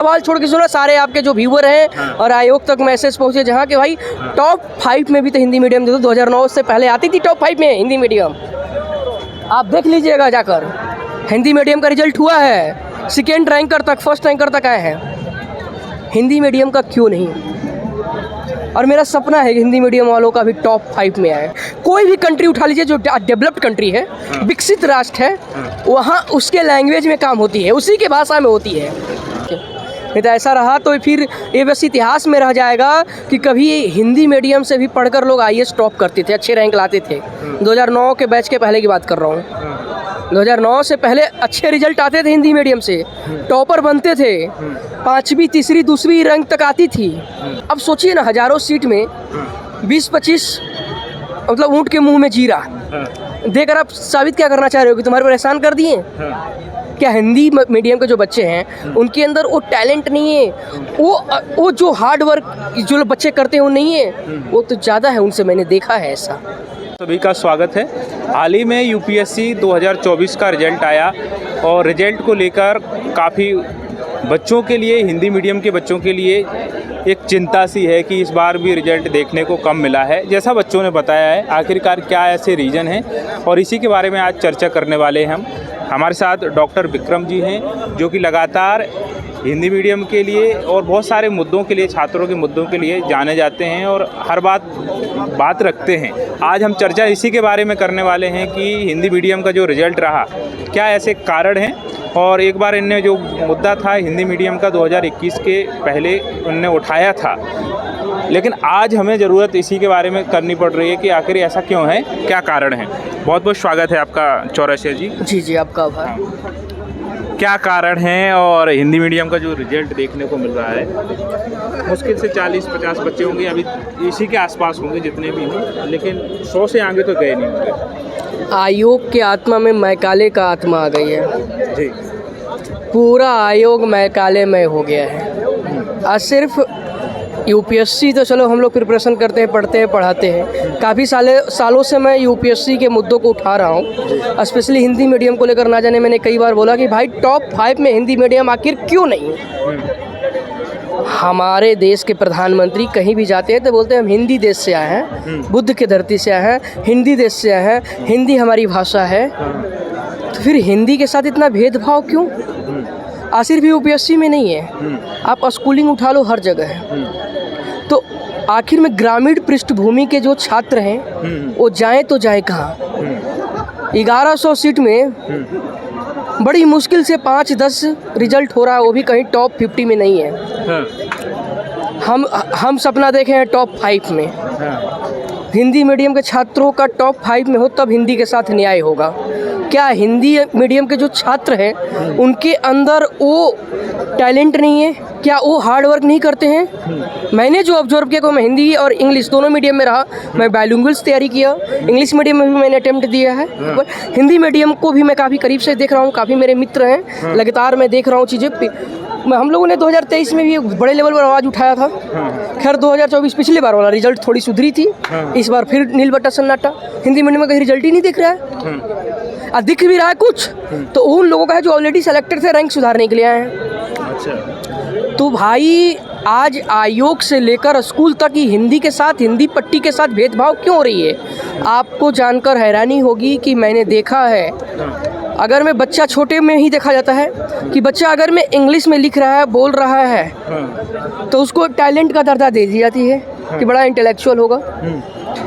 सवाल छोड़ के सुनो, सारे आपके जो व्यूअर हैं और आयोग तक मैसेज पहुंचे जहां कि भाई टॉप 5 में भी तो हिंदी मीडियम दे दो। 2009 से पहले आती थी टॉप 5 में हिंदी मीडियम, आप देख लीजिएगा जाकर। हिंदी मीडियम का रिजल्ट हुआ है, सेकेंड रैंकर तक, फर्स्ट रैंकर तक आए हैं। हिंदी मीडियम का क्यों नहीं? और मेरा सपना है कि हिंदी मीडियम वालों का भी टॉप 5 में आए। कोई भी कंट्री उठा लीजिए जो डेवलप्ड कंट्री है, विकसित राष्ट्र है, वहाँ उसके लैंग्वेज में काम होती है, उसी के भाषा में होती है। नहीं तो ऐसा रहा तो फिर ये बस इतिहास में रह जाएगा कि कभी हिंदी मीडियम से भी पढ़कर लोग IAS टॉप करते थे, अच्छे रैंक लाते थे। 2009 के बैच के पहले की बात कर रहा हूँ। 2009 से पहले अच्छे रिजल्ट आते थे हिंदी मीडियम से, टॉपर बनते थे, 5वीं, 3री, 2री रैंक तक आती थी। अब सोचिए ना, हज़ारों सीट में 20-25 मतलब ऊँट के मुँह में जीरा देकर आप साबित क्या करना चाह रहे हो कि तुम्हारे पर एहसान कर दिए? क्या हिंदी मीडियम के जो बच्चे हैं उनके अंदर वो टैलेंट नहीं है, वो जो हार्ड वर्क जो बच्चे करते हैं वो नहीं है, वो तो ज़्यादा है उनसे, मैंने देखा है ऐसा। सभी का स्वागत है। हाल ही में UPSC 2024 का रिजल्ट आया और रिजल्ट को लेकर काफ़ी बच्चों के लिए, हिंदी मीडियम के बच्चों के लिए एक चिंता सी है कि इस बार भी रिजल्ट देखने को कम मिला है, जैसा बच्चों ने बताया है। आखिरकार क्या ऐसे रीज़न हैं, और इसी के बारे में आज चर्चा करने वाले हैं हम। हमारे साथ डॉक्टर विक्रम जी हैं, जो कि लगातार हिंदी मीडियम के लिए और बहुत सारे मुद्दों के लिए, छात्रों के मुद्दों के लिए जाने जाते हैं और हर बात रखते हैं। आज हम चर्चा इसी के बारे में करने वाले हैं कि हिंदी मीडियम का जो रिज़ल्ट रहा, क्या ऐसे कारण हैं, और एक बार इनने जो मुद्दा था हिंदी मीडियम का 2021 के पहले उनने उठाया था, लेकिन आज हमें ज़रूरत इसी के बारे में करनी पड़ रही है कि आखिर ऐसा क्यों है, क्या कारण है। बहुत बहुत स्वागत है आपका चौरसिया जी। जी, आपका आभार। क्या कारण है, और हिंदी मीडियम का जो रिजल्ट देखने को मिल रहा है, मुश्किल से 40-50 बच्चे होंगे, अभी इसी के आसपास होंगे जितने भी हों, लेकिन 100 से आगे तो गए नहीं होंगे। आयोग के आत्मा में मैकाले का आत्मा आ गई है जी। पूरा आयोग मैकालेमय हो गया है। आज सिर्फ UPSC तो चलो हम लोग प्रिपरेशन करते हैं, पढ़ते हैं, पढ़ाते हैं। काफ़ी सालों से मैं UPSC के मुद्दों को उठा रहा हूँ, स्पेशली हिंदी मीडियम को लेकर। ना जाने मैंने कई बार बोला कि भाई टॉप 5 में हिंदी मीडियम आखिर क्यों नहीं? हमारे देश के प्रधानमंत्री कहीं भी जाते हैं तो बोलते हैं हम हिंदी देश से आए हैं, बुद्ध के धरती से आए हैं, हिंदी देश से आए हैं, हिंदी हमारी भाषा है। तो फिर हिंदी के साथ इतना भेदभाव क्यों? सिर्फ UPSC में नहीं है, आप स्कूलिंग उठा लो, हर जगह है। तो आखिर में ग्रामीण पृष्ठभूमि के जो छात्र हैं वो जाएं तो जाएं कहाँ? 1100 सीट में बड़ी मुश्किल से 5-10 रिजल्ट हो रहा है, वो भी कहीं टॉप 50 में नहीं है। हम सपना देखे हैं टॉप 5 में। हिंदी मीडियम के छात्रों का टॉप 5 में हो तब हिंदी के साथ न्याय होगा। क्या हिंदी मीडियम के जो छात्र हैं उनके अंदर वो टैलेंट नहीं है? क्या वो हार्ड वर्क नहीं करते हैं? मैंने जो ऑब्जर्व किया कि मैं हिंदी और इंग्लिश दोनों मीडियम में रहा, मैं बाइलिंगुअल्स तैयारी किया, इंग्लिश मीडियम में भी मैंने अटेम्प्ट दिया है, हिंदी मीडियम को भी मैं काफ़ी करीब से देख रहा हूँ। काफ़ी मेरे मित्र हैं, लगातार मैं देख रहा हूँ चीज़ें। हम लोगों ने 2023 में भी बड़े लेवल पर आवाज़ उठाया था। खैर 2024 पिछली बार वाला रिजल्ट थोड़ी सुधरी थी, इस बार फिर नील बट्टा सन्नाटा। हिंदी मीडियम में कहीं रिजल्ट ही नहीं दिख रहा है। दिख भी रहा है कुछ तो उन लोगों का है जो ऑलरेडी सेलेक्टेड थे रैंक सुधारने के लिए आए हैं। अच्छा। तो भाई आज आयोग से लेकर स्कूल तक ही हिंदी के साथ, हिंदी पट्टी के साथ भेदभाव क्यों हो रही है? आपको जानकर हैरानी होगी कि मैंने देखा है, अगर मैं बच्चा छोटे में ही देखा जाता है कि बच्चा अगर मैं इंग्लिश में लिख रहा है, बोल रहा है, तो उसको टैलेंट का दर्जा दे दी जाती है कि बड़ा इंटेलेक्चुअल होगा।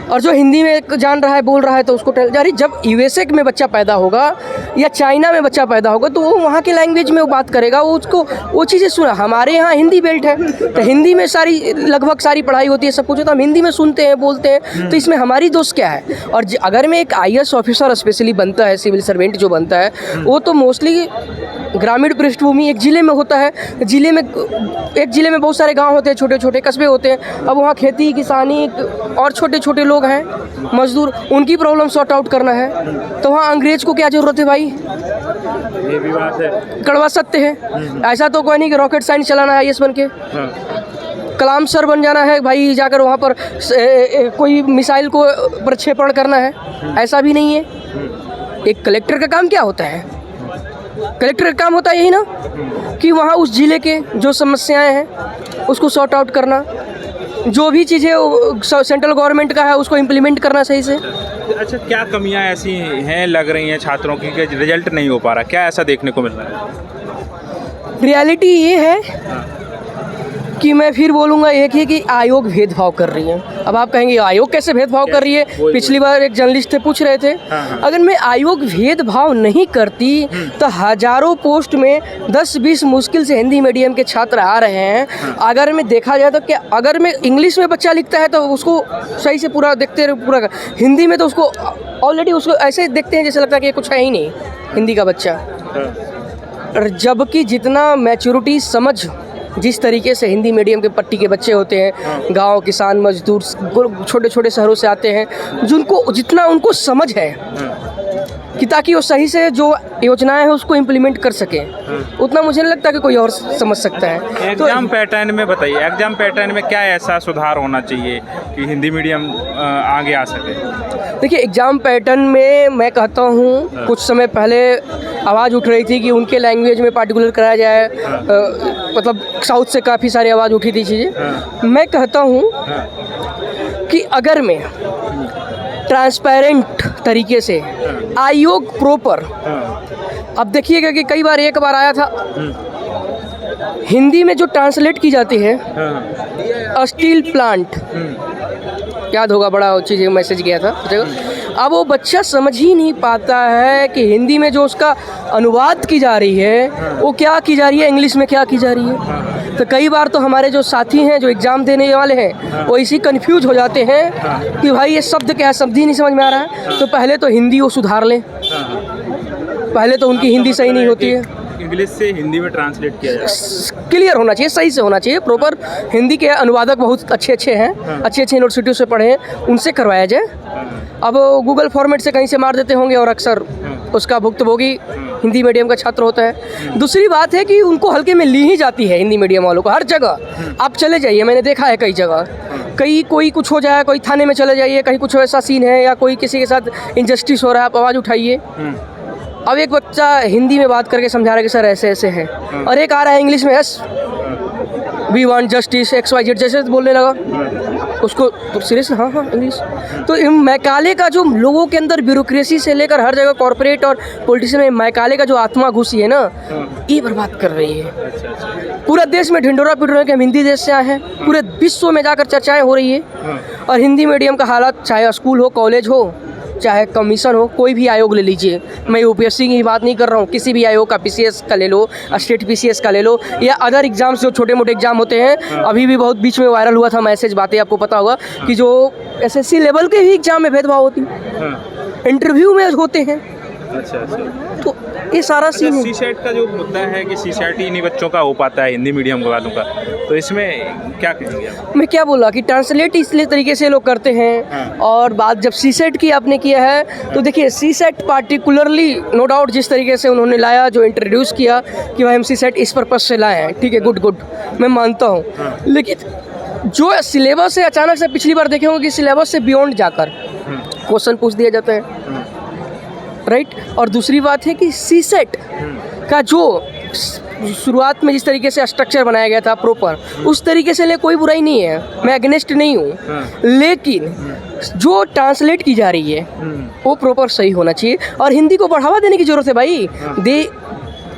और जो हिंदी में जान रहा है, बोल रहा है, तो उसको जब USA में बच्चा पैदा होगा या चाइना में बच्चा पैदा होगा तो वो वहाँ के लैंग्वेज में वो बात करेगा, वो उसको वो चीज़ें सुना। हमारे यहाँ हिंदी बेल्ट है तो हिंदी में लगभग सारी पढ़ाई होती है, सब कुछ, तो हम हिंदी में सुनते हैं, बोलते हैं, तो इसमें हमारी दोष क्या है? और अगर मैं एक IAS ऑफिसर स्पेशली बनता है, सिविल सर्वेंट जो बनता है, वो तो मोस्टली ग्रामीण पृष्ठभूमि एक ज़िले में होता है। एक ज़िले में बहुत सारे गांव होते हैं, छोटे छोटे कस्बे होते हैं। अब वहाँ खेती किसानी और छोटे छोटे लोग हैं, मजदूर, उनकी प्रॉब्लम सॉर्ट आउट करना है, तो वहाँ अंग्रेज को क्या ज़रूरत है भाई? ये भी बात है, कड़वा सत्य है। ऐसा तो कोई नहीं कि रॉकेट साइंस चलाना है IAS बन के, कलाम सर बन जाना है भाई, जाकर वहाँ पर कोई मिसाइल को प्रक्षेपण करना है, ऐसा भी नहीं है। एक कलेक्टर का काम क्या होता है? कलेक्टर का काम होता है यही ना, कि वहाँ उस ज़िले के जो समस्याएं हैं उसको सॉर्ट आउट करना, जो भी चीज़ें सेंट्रल गवर्नमेंट का है उसको इम्प्लीमेंट करना सही से। अच्छा, क्या कमियां ऐसी हैं लग रही हैं छात्रों की कि रिजल्ट नहीं हो पा रहा, क्या ऐसा देखने को मिल रहा है? रियलिटी ये है कि मैं फिर बोलूँगा एक ही कि आयोग भेदभाव कर रही है। अब आप कहेंगे आयोग कैसे भेदभाव कर रही है, पिछली बार एक जर्नलिस्ट थे पूछ रहे थे। अगर मैं आयोग भेदभाव नहीं करती तो हज़ारों पोस्ट में 10-20 मुश्किल से हिंदी मीडियम के छात्र आ रहे हैं। अगर मैं देखा जाए तो क्या, अगर मैं इंग्लिश में बच्चा लिखता है तो उसको सही से पूरा देखते रहे, पूरा हिंदी में तो उसको ऑलरेडी उसको ऐसे देखते हैं जैसे लगता है कि कुछ है ही नहीं हिंदी का बच्चा। जबकि जितना मैच्योरिटी समझ जिस तरीके से हिंदी मीडियम के पट्टी के बच्चे होते हैं, गांव किसान मजदूर छोटे छोटे शहरों से आते हैं, जिनको जितना उनको समझ है कि ताकि वो सही से जो योजनाएं हैं उसको इम्प्लीमेंट कर सकें, उतना मुझे नहीं लगता कि कोई और समझ सकता है। एग्ज़ाम पैटर्न में बताइए, एग्ज़ाम पैटर्न में क्या ऐसा सुधार होना चाहिए कि हिंदी मीडियम आगे आ सके? देखिए, एग्ज़ाम पैटर्न में मैं कहता हूँ कुछ समय पहले आवाज़ उठ रही थी कि उनके लैंग्वेज में पार्टिकुलर कराया जाए, मतलब साउथ से काफ़ी सारी आवाज़ उठी थी चीज़ें। मैं कहता हूँ कि अगर मैं ट्रांसपेरेंट तरीके से आयोग प्रॉपर, अब देखिएगा कि कई बार एक बार आया था हिंदी में जो ट्रांसलेट की जाती है स्टील प्लांट, याद होगा, बड़ा चीज़ मैसेज गया था जगह। अब वो बच्चा समझ ही नहीं पाता है कि हिंदी में जो उसका अनुवाद की जा रही है वो क्या की जा रही है, इंग्लिश में क्या की जा रही है। तो कई बार तो हमारे जो साथी हैं जो एग्ज़ाम देने वाले हैं वो इसी कंफ्यूज हो जाते हैं कि भाई ये शब्द क्या है, शब्द ही नहीं समझ में आ रहा है। तो पहले तो हिंदी वो सुधार लें, पहले तो उनकी हिंदी सही नहीं होती है, इंग्लिश से हिंदी में ट्रांसलेट किया जाए, क्लियर होना चाहिए, सही से होना चाहिए प्रॉपर। हिंदी के अनुवादक बहुत अच्छे अच्छे हैं, अच्छी अच्छी यूनिवर्सिटियों से पढ़े हैं, उनसे करवाया जाए। अब गूगल फॉर्मेट से कहीं से मार देते होंगे और अक्सर उसका भुक्तभोगी हिंदी मीडियम का छात्र होता है। दूसरी बात है कि उनको हल्के में ली ही जाती है हिंदी मीडियम वालों को, हर जगह आप चले जाइए, मैंने देखा है कई जगह, कहीं कोई कुछ हो जाए, कोई थाने में चले जाइए, कहीं कुछ ऐसा सीन है या कोई किसी के साथ इंजस्टिस हो रहा है, आप आवाज़ उठाइए। अब एक बच्चा हिंदी में बात करके समझा रहा है कि सर ऐसे ऐसे है, और एक आ रहा है इंग्लिश में yes we want justice XYZ जैसे बोलने लगा, उसको तो सीरियस हाँ इंग्लिश। तो मैकाले का जो लोगों के अंदर ब्यूरोक्रेसी से लेकर हर जगह कॉर्पोरेट और पॉलिटिशियन में मैकाले का जो आत्मा घुसी है ना, ये बर्बाद कर रही है। पूरा देश में ढिंडोरा पीट रहे हैं कि हम हिंदी देश से आए हैं, पूरे विश्व में जाकर चर्चाएं हो रही है। और हिंदी मीडियम का हालात, चाहे स्कूल हो, कॉलेज हो, चाहे कमीशन हो, कोई भी आयोग ले लीजिए, मैं UPSC की बात नहीं कर रहा हूँ, किसी भी आयोग का PCS का ले लो, स्टेट PCS का ले लो, या अदर एग्जाम्स जो छोटे मोटे एग्जाम होते हैं। अभी भी बहुत बीच में वायरल हुआ था मैसेज, बातें आपको पता होगा कि जो SSC लेवल के ही एग्जाम में भेदभाव होती है, इंटरव्यू में होते हैं। अच्छा, तो ये सारा सीन है। CSET का जो मुद्दा है कि CSET ही नहीं बच्चों का हो पाता है हिंदी मीडियम वालों का, तो इसमें क्या कहेंगे आप? मैं क्या बोला कि ट्रांसलेट इसलिए तरीके से लोग करते हैं। और बात जब CSET की आपने किया है तो देखिए, CSET पार्टिकुलरली नो डाउट जिस तरीके से उन्होंने लाया, जो इंट्रोड्यूस किया कि भाई हम CSET इस पर्पज़ से लाए हैं, ठीक है, गुड, मैं मानता हूँ। लेकिन जो सिलेबस है, अचानक से पिछली बार देखे होंगे कि सिलेबस से बियॉन्ड जाकर क्वेश्चन पूछ दिया जाता है, राइट। और दूसरी बात है कि CSET का जो शुरुआत में जिस तरीके से स्ट्रक्चर बनाया गया था प्रॉपर, उस तरीके से ले कोई बुराई नहीं है, मैं अगेंस्ट नहीं हूँ। लेकिन जो ट्रांसलेट की जा रही है वो प्रॉपर सही होना चाहिए, और हिंदी को बढ़ावा देने की ज़रूरत है भाई।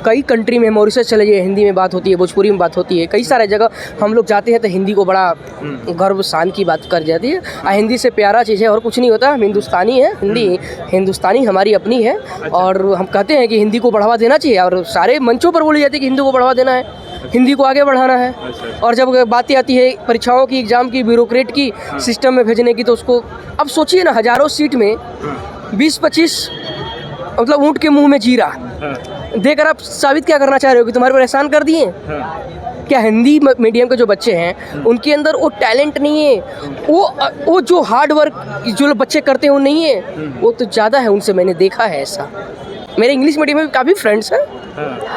कई कंट्री में, मॉरिशस चले जाइए, हिंदी में बात होती है, भोजपुरी में बात होती है, कई सारे जगह हम लोग जाते हैं तो हिंदी को बड़ा गर्व शान की बात कर जाती है। हिंदी से प्यारा चीज़ है और कुछ नहीं होता, हम हिंदुस्तानी है, हिंदुस्तानी हमारी अपनी है। और हम कहते हैं कि हिंदी को बढ़ावा देना चाहिए, और सारे मंचों पर बोली जाती है कि हिंदी को बढ़ावा देना है, हिंदी को आगे बढ़ाना है। और जब बातें आती है परीक्षाओं की, एग्ज़ाम की, ब्यूरोक्रेट की, सिस्टम में भेजने की, तो उसको अब सोचिए ना, हज़ारों सीट में 20-25 मतलब ऊँट के मुँह में जीरा देकर आप साबित क्या करना चाह रहे हो कि तुम्हारे पर एहसान कर दिए? क्या हिंदी मीडियम के जो बच्चे हैं उनके अंदर वो टैलेंट नहीं है, वो जो हार्ड वर्क जो बच्चे करते हैं वो नहीं है, वो तो ज़्यादा है उनसे, मैंने देखा है ऐसा। मेरे इंग्लिश मीडियम में काफ़ी फ्रेंड्स हैं,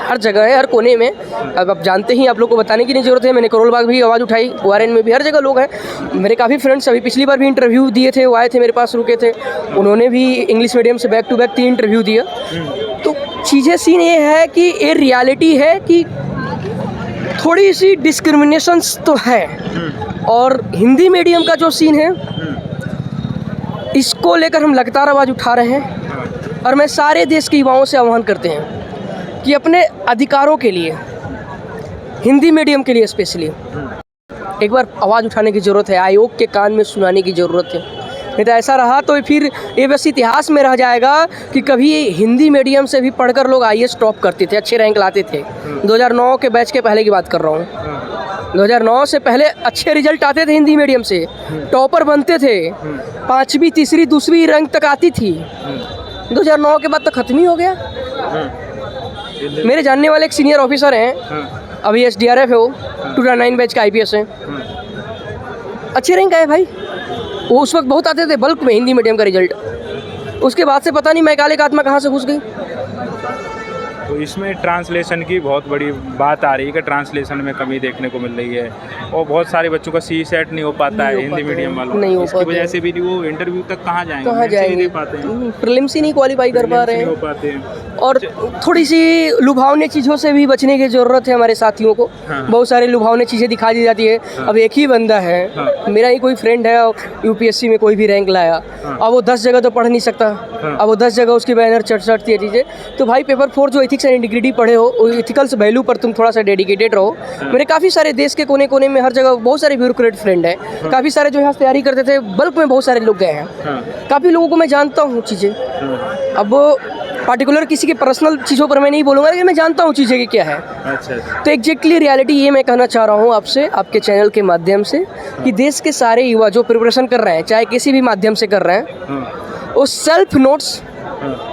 हर जगह है, हर कोने में। अब आप जानते ही, आप लोग को बताने की नहीं ज़रूरत है, मैंने करोल बाग भी आवाज़ उठाई, ORN में भी, हर जगह लोग हैं मेरे काफ़ी फ्रेंड्स। अभी पिछली बार भी इंटरव्यू दिए थे, वो आए थे मेरे पास, रुके थे, उन्होंने भी इंग्लिश मीडियम से बैक टू बैक 3 इंटरव्यू दिया। तो चीज़ें सीन ये है कि ये रियलिटी है कि थोड़ी सी डिस्क्रिमिनेशंस तो है। और हिंदी मीडियम का जो सीन है इसको लेकर हम लगातार आवाज़ उठा रहे हैं और मैं सारे देश के युवाओं से आह्वान करते हैं कि अपने अधिकारों के लिए, हिंदी मीडियम के लिए स्पेशली एक बार आवाज़ उठाने की ज़रूरत है, आयोग के कान में सुनाने की ज़रूरत है। नहीं तो ऐसा रहा तो फिर ये बस इतिहास में रह जाएगा कि कभी हिंदी मीडियम से भी पढ़कर लोग आईएएस टॉप करते थे, अच्छे रैंक लाते थे। 2009 के बैच के पहले की बात कर रहा हूँ। 2009 से पहले अच्छे रिजल्ट आते थे हिंदी मीडियम से, टॉपर बनते थे, 5वीं, 3री, 2वीं रैंक तक आती थी। 2009 के बाद तो ख़त्म ही हो गया। मेरे जानने वाले एक सीनियर ऑफिसर हैं, अभी SDRF है वो, 2009 बैच का IPS है, अच्छे रैंक आए भाई। वो उस वक्त बहुत आते थे बल्क में हिंदी मीडियम का रिजल्ट। उसके बाद से पता नहीं मैकाले आत्मा कहाँ से घुस गई। तो इसमें ट्रांसलेशन की बहुत बड़ी बात आ रही है कि ट्रांसलेशन में कमी देखने को मिल रही है और बहुत सारे बच्चों का CSET नहीं हो पाता है हिंदी मीडियम वालों, नहीं हो इसकी वजह से भी वो इंटरव्यू तक कहाँ जाएंगे, नहीं पाते हैं, प्रीलिम्स ही नहीं क्वालिफाई कर पा रहे हैं। हो पाते हैं। और थोड़ी सी लुभावनी चीज़ों से भी बचने की ज़रूरत है हमारे साथियों को। बहुत सारे लुभावनी चीज़ें दिखा दी जाती है। अब एक ही बंदा है, मेरा ही कोई फ्रेंड है और UPSC में कोई भी रैंक लाया, अब वो 10 जगह तो पढ़ नहीं सकता, अब वो 10 जगह उसकी बैनर चढ़ती है चीज़ें। तो भाई पेपर 4 जो एथिक्स एंड इंटीग्रिटी पढ़े हो, एथिकल्स वैल्यू पर तुम थोड़ा सा डेडिकेटेड रहो। मेरे काफ़ी सारे देश के कोने कोने में हर जगह बहुत सारे ब्यूरोक्रेट फ्रेंड हैं, काफ़ी सारे जो यहाँ तैयारी करते थे बल्क में बहुत सारे लोग गए हैं, काफ़ी लोगों को मैं जानता हूँ चीज़ें। अब पार्टिकुलर किसी के पर्सनल चीज़ों पर मैं नहीं बोलूँगा, लेकिन मैं जानता हूँ चीज़ें कि क्या है। अच्छा। तो एग्जैक्टली रियलिटी ये मैं कहना चाह रहा हूँ आपसे, आपके चैनल के माध्यम से, कि देश के सारे युवा जो प्रिपरेशन कर रहे हैं, चाहे किसी भी माध्यम से कर रहे हैं, वो सेल्फ नोट्स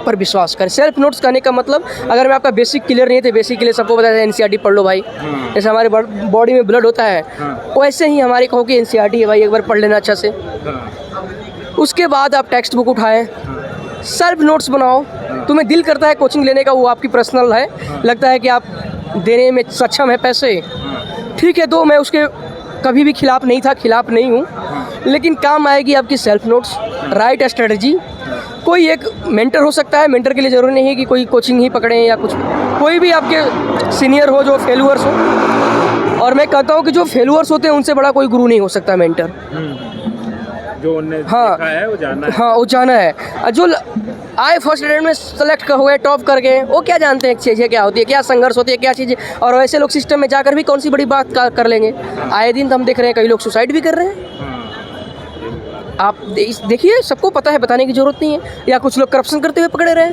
पर विश्वास करें। सेल्फ नोट्स कहने का मतलब, अगर मैं आपका बेसिक क्लियर नहीं है तो बेसिक के लिए सबको बताया NCERT पढ़ लो भाई। जैसे हमारे बॉडी में ब्लड होता है वैसे ही हमारे कहो कि NCERT है भाई, एक बार पढ़ लेना अच्छा से। उसके बाद आप टेक्स्ट बुक उठाएं, सेल्फ नोट्स बनाओ। तुम्हें दिल करता है कोचिंग लेने का, वो आपकी पर्सनल है, लगता है कि आप देने में सक्षम है पैसे, ठीक है, तो मैं उसके कभी भी खिलाफ नहीं था, खिलाफ नहीं हूँ, लेकिन काम आएगी आपकी सेल्फ नोट्स, राइट स्ट्रेटजी। कोई एक मेंटर हो सकता है, मेंटर के लिए ज़रूरी नहीं है कि कोई कोचिंग ही पकड़ें या कुछ, कोई भी आपके सीनियर हो जो फेलुअर्स हो। और मैं कहता हूँ कि जो फेलुअर्स होते हैं उनसे बड़ा कोई गुरु नहीं हो सकता मेंटर, जो उन्हें देखा है वो जाना है। हाँ, वो जाना है। जो आए फर्स्ट अटेम्प्ट में सेलेक्ट हुए, टॉप कर गए, वो क्या जानते हैं चीज़ें क्या होती है, क्या संघर्ष होती है, क्या चीज़ें। और वैसे लोग सिस्टम में जाकर भी कौन सी बड़ी बात कर लेंगे। आए दिन तो हम देख रहे हैं कई लोग सुसाइड भी कर रहे हैं। आप देखिए, सबको पता है, बताने की ज़रूरत नहीं है। या कुछ लोग करप्शन करते हुए पकड़े रहे,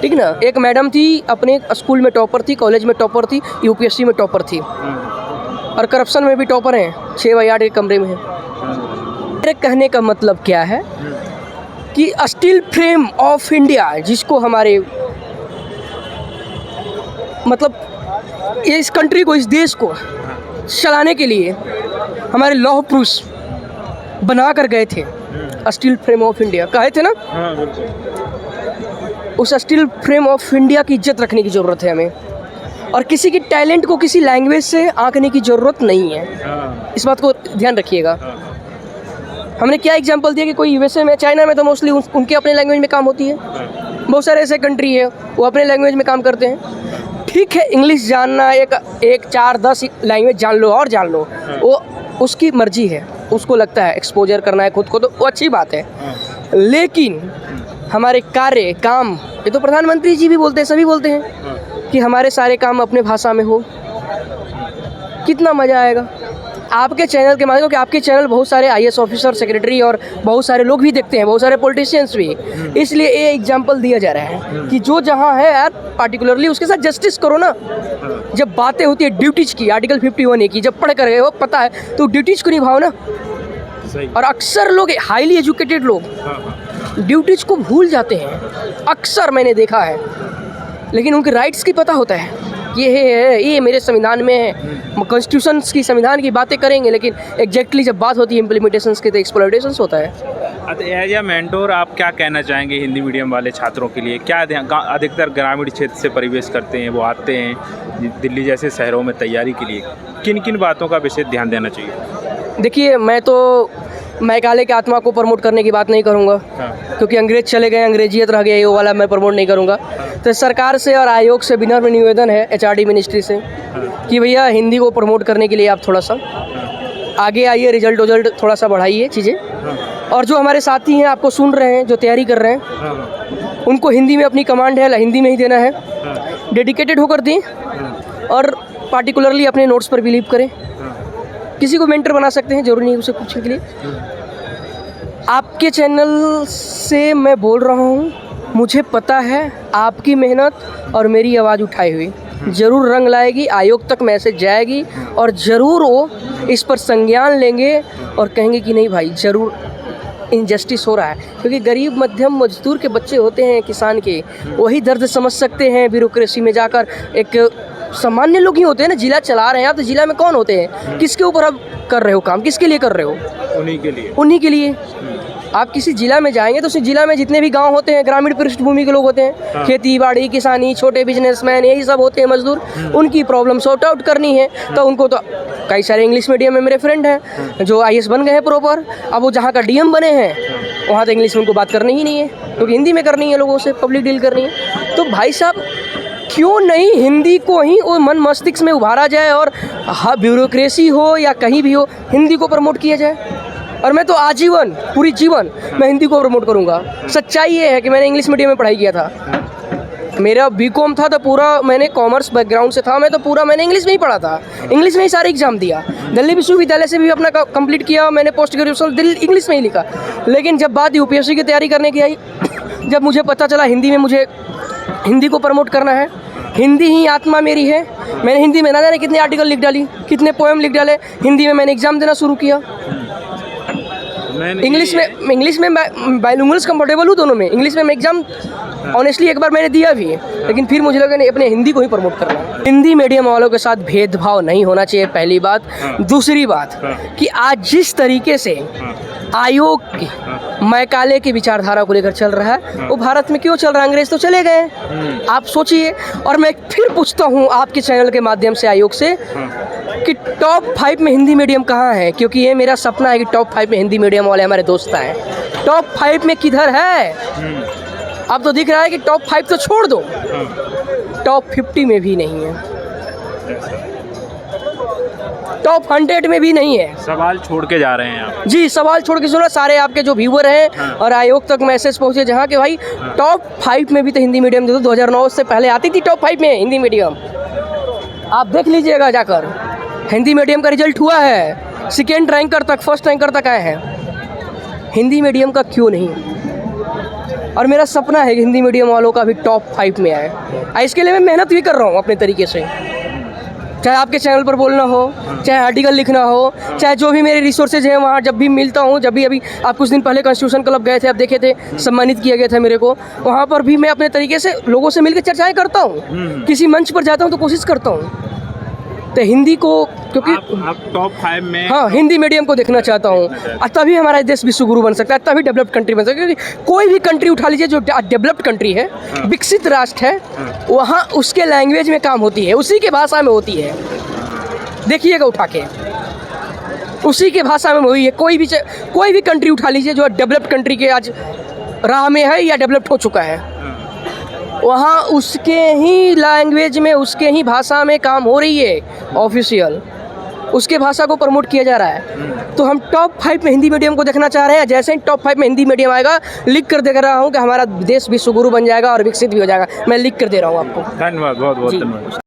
ठीक ना। एक मैडम थी, अपने स्कूल में टॉपर थी, कॉलेज में टॉपर थी, UPSC में टॉपर थी, और करप्शन में भी टॉपर हैं, 6/8 के कमरे में है। मेरे कहने का मतलब क्या है कि स्टील फ्रेम ऑफ इंडिया, जिसको हमारे मतलब इस कंट्री को, इस देश को चलाने के लिए हमारे लौह पुरुष बना कर गए थे, स्टील फ्रेम ऑफ इंडिया कहे थे ना। उस स्टील फ्रेम ऑफ इंडिया की इज्जत रखने की ज़रूरत है हमें, और किसी की टैलेंट को किसी लैंग्वेज से आंकने की ज़रूरत नहीं है। इस बात को ध्यान रखिएगा। हमने क्या एग्जांपल दिया कि कोई USA में, चाइना में तो मोस्टली उनके अपने लैंग्वेज में काम होती है। बहुत सारे ऐसे कंट्री है वो अपने लैंग्वेज में काम करते हैं। ठीक है, इंग्लिश जानना, एक 4-10 लैंग्वेज जान लो और जान लो, वो उसकी मर्जी है, उसको लगता है एक्सपोजर करना है खुद को, तो वो अच्छी बात है। लेकिन हमारे कार्य काम, ये तो प्रधानमंत्री जी भी बोलते हैं, सभी बोलते हैं कि हमारे सारे काम अपने भाषा में हो। कितना मज़ा आएगा आपके चैनल के माध्यम, कि आपके चैनल बहुत सारे IAS ऑफिसर, सेक्रेटरी और बहुत सारे लोग भी देखते हैं, बहुत सारे पॉलिटिशियंस भी। इसलिए ये एग्जांपल दिया जा रहा है कि जो जहाँ है यार, पार्टिकुलरली उसके साथ जस्टिस करो ना। जब बातें होती है ड्यूटीज की, आर्टिकल 51A की, जब पढ़ कर गए हो, पता है, तो ड्यूटीज को निभाओ ना। और अक्सर लोग, हाईली एजुकेटेड लोग ड्यूटीज को भूल जाते हैं, अक्सर मैंने देखा है। लेकिन उनके राइट्स की पता होता है, ये मेरे संविधान में है, कॉन्स्टिट्यूशन की, संविधान की बातें करेंगे, लेकिन एग्जैक्टली जब बात होती है इम्प्लीमेंटेशंस की तो एक्सप्लॉयटेशंस होता है। एज ए मेंटोर आप क्या कहना चाहेंगे हिंदी मीडियम वाले छात्रों के लिए? क्या अधिकतर ग्रामीण क्षेत्र से परिवेश करते हैं, वो आते हैं दिल्ली जैसे शहरों में तैयारी के लिए, किन किन बातों का विशेष ध्यान देना चाहिए? देखिए, मैं तो मैकाले की आत्मा को प्रमोट करने की बात नहीं करूँगा, क्योंकि अंग्रेज चले गए, अंग्रेजियत रह गया, ये वाला मैं प्रमोट नहीं करूँगा। तो सरकार से और आयोग से विनम्र निवेदन है, HRD मिनिस्ट्री से, कि भैया हिंदी को प्रमोट करने के लिए आप थोड़ा सा आगे आइए, रिजल्ट थोड़ा सा बढ़ाइए चीज़ें। और जो हमारे साथी हैं, आपको सुन रहे हैं, जो तैयारी कर रहे हैं, उनको हिंदी में अपनी कमांड है, हिंदी में ही देना है, डेडिकेटेड होकर दें और पार्टिकुलरली अपने नोट्स पर बिलीव करें। किसी को मेंटर बना सकते हैं, जरूरी नहीं उसे पूछने के लिए। आपके चैनल से मैं बोल रहा हूँ, मुझे पता है आपकी मेहनत और मेरी आवाज़ उठाई हुई ज़रूर रंग लाएगी, आयोग तक मैसेज जाएगी और ज़रूर वो इस पर संज्ञान लेंगे और कहेंगे कि नहीं भाई, ज़रूर इनजस्टिस हो रहा है। क्योंकि गरीब मध्यम मजदूर के बच्चे होते हैं, किसान के, वही दर्द समझ सकते हैं ब्यूरोक्रेसी में जाकर। एक सामान्य लोग ही होते हैं ना, जिला चला रहे हैं आप, तो जिला में कौन होते हैं, किसके ऊपर आप कर रहे हो काम, किसके लिए कर रहे हो? उन्हीं के लिए। आप किसी जिला में जाएंगे तो उस जिला में जितने भी गांव होते हैं, ग्रामीण पृष्ठभूमि के लोग होते हैं, खेती बाड़ी, किसानी, छोटे बिजनेसमैन, यही सब होते हैं मजदूर, उनकी प्रॉब्लम सॉर्ट आउट करनी है। तो उनको तो कई सारे इंग्लिश मीडियम में मेरे फ्रेंड हैं जो IAS बन गए हैं प्रॉपर, अब वो जहाँ का DM बने हैं वहाँ तो इंग्लिश में उनको बात करनी ही नहीं है, क्योंकि हिंदी में करनी है, लोगों से पब्लिक डील करनी है। तो भाई साहब, क्यों नहीं हिंदी को ही वो मन मस्तिष्क में उभारा जाए और ब्यूरोक्रेसी हो या कहीं भी हो, हिंदी को प्रमोट किया जाए। और मैं तो आजीवन, पूरी जीवन मैं हिंदी को प्रमोट करूँगा। सच्चाई ये है कि मैंने इंग्लिश मीडियम में पढ़ाई किया था, मेरा BCom था, तो पूरा मैंने कॉमर्स बैकग्राउंड से था, मैं तो पूरा मैंने इंग्लिश में ही पढ़ा था, इंग्लिश में ही सारे एग्जाम दिया। दिल्ली विश्वविद्यालय से भी अपना कंप्लीट किया मैंने, पोस्ट ग्रेजुएशन दिल्ली इंग्लिश में ही लिखा। लेकिन जब बात UPSC की तैयारी करने की आई, जब मुझे पता चला हिंदी में मुझे हिंदी को प्रमोट करना है, हिंदी ही आत्मा मेरी है, मैंने हिंदी में ना जाने कितने आर्टिकल लिख डाली, कितने पोएम लिख डाले, हिंदी में मैंने एग्ज़ाम देना शुरू किया। इंग्लिश में बाइलिंगुअल्स कंफर्टेबल हूँ दोनों में, इंग्लिश में मैं एग्ज़ाम ऑनेस्टली एक बार मैंने दिया भी है, लेकिन फिर मुझे लगा नहीं, अपने हिंदी को ही प्रमोट करना है। हिंदी मीडियम वालों के साथ भेदभाव नहीं होना चाहिए, पहली बात। दूसरी बात कि आज जिस तरीके से आयोग की मैकाले की विचारधारा को लेकर चल रहा है, वो भारत में क्यों चल रहा है? अंग्रेज तो चले गए, आप सोचिए। और मैं फिर पूछता हूँ आपके चैनल के माध्यम से आयोग से कि टॉप 5 में हिंदी मीडियम कहाँ है? क्योंकि ये मेरा सपना है कि टॉप 5 में हिंदी मीडियम वाले हमारे दोस्त आए। टॉप 5 में किधर है? अब तो दिख रहा है कि टॉप 5 तो छोड़ दो, टॉप 50 में भी नहीं है, टॉप 100 में भी नहीं है। सवाल छोड़ के जा रहे हैं आप। जी, सवाल छोड़ के सुनो, सारे आपके जो व्यूअर हैं और आयोग तक मैसेज पहुंचे जहां के भाई टॉप 5 में भी तो हिंदी मीडियम दे दो। 2009 से पहले आती थी टॉप 5 में हिंदी मीडियम, आप देख लीजिएगा जाकर, हिंदी मीडियम का रिजल्ट हुआ है, सेकेंड रैंकर तक, फर्स्ट रैंकर तक आए हैं। हिंदी मीडियम का क्यों नहीं? और मेरा सपना है कि हिंदी मीडियम वालों का भी टॉप 5 में आए। इसके लिए मैं मेहनत भी कर रहा हूँ अपने तरीके से, चाहे आपके चैनल पर बोलना हो, चाहे आर्टिकल लिखना हो, चाहे जो भी मेरे रिसोर्सेज हैं वहाँ जब भी मिलता हूँ, जब भी, अभी आप कुछ दिन पहले कॉन्स्टिट्यूशन क्लब गए थे, आप देखे थे, सम्मानित किया गया था मेरे को, वहाँ पर भी मैं अपने तरीके से लोगों से मिलकर चर्चाएं करता हूँ, किसी मंच पर जाता हूँ तो कोशिश करता हूँ। तो हिंदी को, क्योंकि आप टॉप 5 में, हाँ, हिंदी मीडियम को देखना चाहता हूँ, तभी हमारा देश विश्वगुरु बन सकता है, तभी डेवलप्ड कंट्री बन सकता है। क्योंकि कोई भी कंट्री उठा लीजिए जो डेवलप्ड कंट्री है, विकसित राष्ट्र है, वहाँ उसके लैंग्वेज में काम होती है, उसी के भाषा में होती है। देखिएगा उठा के, उसी के भाषा में हुई है। कोई भी कंट्री उठा लीजिए जो डेवलप्ड कंट्री के आज राह में है या डेवलप्ड हो चुका है, वहाँ उसके ही लैंग्वेज में, उसके ही भाषा में काम हो रही है, ऑफिशियल उसके भाषा को प्रमोट किया जा रहा है। तो हम टॉप 5 में हिंदी मीडियम को देखना चाह रहे हैं। जैसे ही टॉप 5 में हिंदी मीडियम आएगा, लिख कर दे रहा हूँ कि हमारा देश विश्वगुरु बन जाएगा और विकसित भी हो जाएगा। मैं लिख कर दे रहा हूँ आपको। धन्यवाद, बहुत बहुत धन्यवाद।